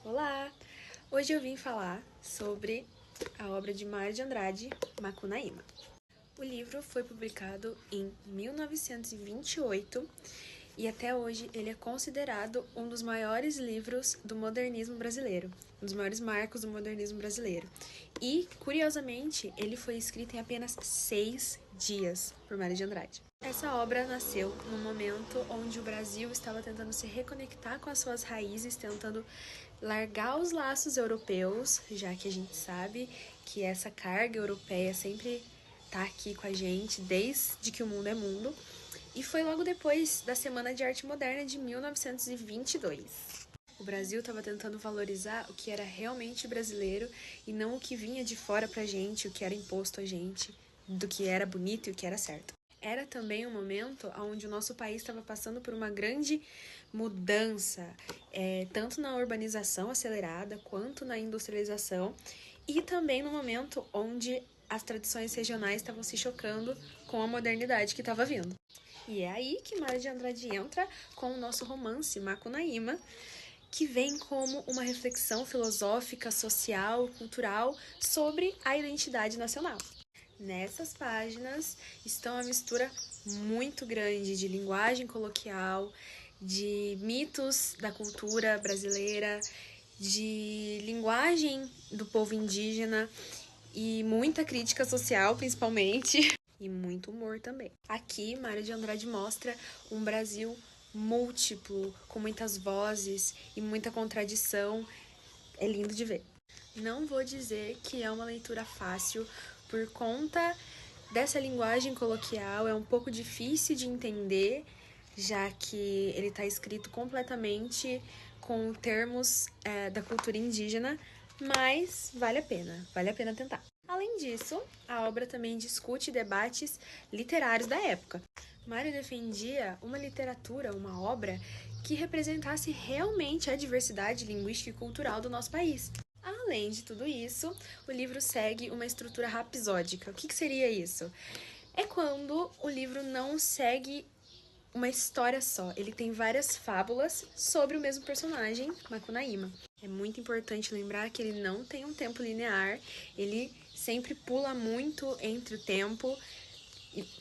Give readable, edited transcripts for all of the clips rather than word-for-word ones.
Olá! Hoje eu vim falar sobre a obra de Mário de Andrade, Macunaíma. O livro foi publicado em 1928 e até hoje ele é considerado um dos maiores livros do modernismo brasileiro, um dos maiores marcos do modernismo brasileiro. E, curiosamente, ele foi escrito em apenas 6 dias por Mário de Andrade. Essa obra nasceu num momento onde o Brasil estava tentando se reconectar com as suas raízes, tentando largar os laços europeus, já que a gente sabe que essa carga europeia sempre tá aqui com a gente desde que o mundo é mundo. E foi logo depois da Semana de Arte Moderna de 1922. O Brasil estava tentando valorizar o que era realmente brasileiro e não o que vinha de fora pra gente, o que era imposto a gente, do que era bonito e o que era certo. Era também um momento onde o nosso país estava passando por uma grande mudança, tanto na urbanização acelerada quanto na industrialização, e também no momento onde as tradições regionais estavam se chocando com a modernidade que estava vindo. E é aí que Mário de Andrade entra com o nosso romance Macunaíma, que vem como uma reflexão filosófica, social, cultural sobre a identidade nacional. Nessas páginas estão a mistura muito grande de linguagem coloquial, de mitos da cultura brasileira, de linguagem do povo indígena e muita crítica social, principalmente, e muito humor também. Aqui, Mário de Andrade mostra um Brasil múltiplo, com muitas vozes e muita contradição. É lindo de ver. Não vou dizer que é uma leitura fácil, por conta dessa linguagem coloquial, é um pouco difícil de entender, já que ele está escrito completamente com termos da cultura indígena, mas vale a pena tentar. Além disso, a obra também discute debates literários da época. Mário defendia uma literatura, uma obra, que representasse realmente a diversidade linguística e cultural do nosso país. Além de tudo isso, o livro segue uma estrutura rapsódica. O que seria isso? É quando o livro não segue uma história só. Ele tem várias fábulas sobre o mesmo personagem, Macunaíma. É muito importante lembrar que ele não tem um tempo linear, ele sempre pula muito entre o tempo,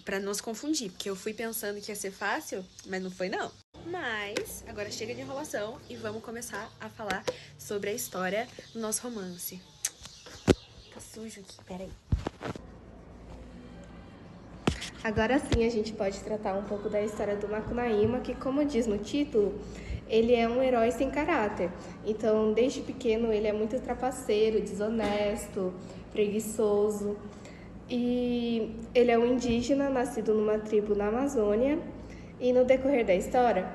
para não se confundir, porque eu fui pensando que ia ser fácil, mas não foi não. Mas agora chega de enrolação e vamos começar a falar sobre a história do nosso romance. Tá sujo aqui, peraí. Agora sim a gente pode tratar um pouco da história do Macunaíma, que, como diz no título, ele é um herói sem caráter. Então, desde pequeno, ele é muito trapaceiro, desonesto, preguiçoso. E ele é um indígena nascido numa tribo na Amazônia. E no decorrer da história,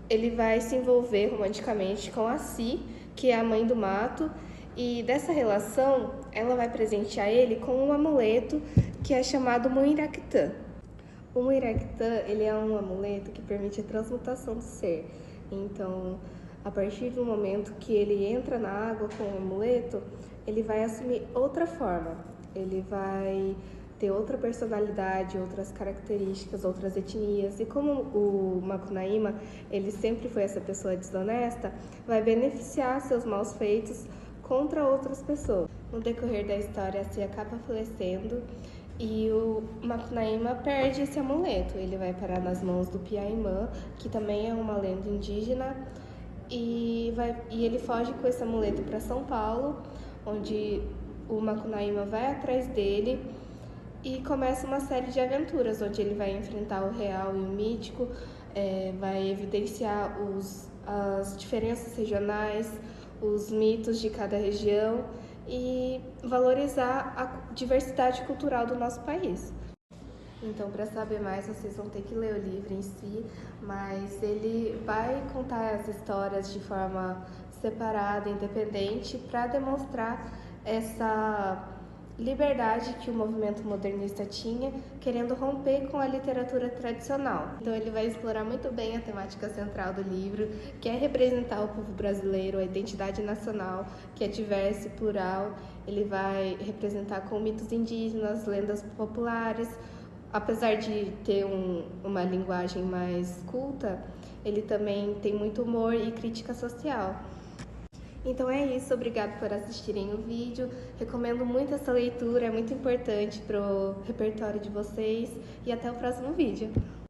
ele vai se envolver romanticamente com a Si, que é a mãe do mato. E dessa relação, ela vai presentear ele com um amuleto que é chamado Muiractã. O Muiractã, ele é um amuleto que permite a transmutação do ser. Então, a partir do momento que ele entra na água com o amuleto, ele vai assumir outra forma. Ele vai ter outra personalidade, outras características, outras etnias. E como o Macunaíma, ele sempre foi essa pessoa desonesta, vai beneficiar seus maus feitos contra outras pessoas. No decorrer da história, se acaba falecendo e o Macunaíma perde esse amuleto. Ele vai parar nas mãos do Piaimã, que também é uma lenda indígena, e ele foge com esse amuleto para São Paulo, onde o Macunaíma vai atrás dele e começa uma série de aventuras, onde ele vai enfrentar o real e o mítico, vai evidenciar as diferenças regionais, os mitos de cada região e valorizar a diversidade cultural do nosso país. Então, para saber mais, vocês vão ter que ler o livro em si, mas ele vai contar as histórias de forma separada, independente, para demonstrar essa liberdade que o movimento modernista tinha, querendo romper com a literatura tradicional. Então ele vai explorar muito bem a temática central do livro, que é representar o povo brasileiro, a identidade nacional, que é diversa e plural. Ele vai representar com mitos indígenas, lendas populares. Apesar de ter uma linguagem mais culta, ele também tem muito humor e crítica social. Então é isso, obrigado por assistirem o vídeo. Recomendo muito essa leitura, é muito importante para o repertório de vocês. E até o próximo vídeo.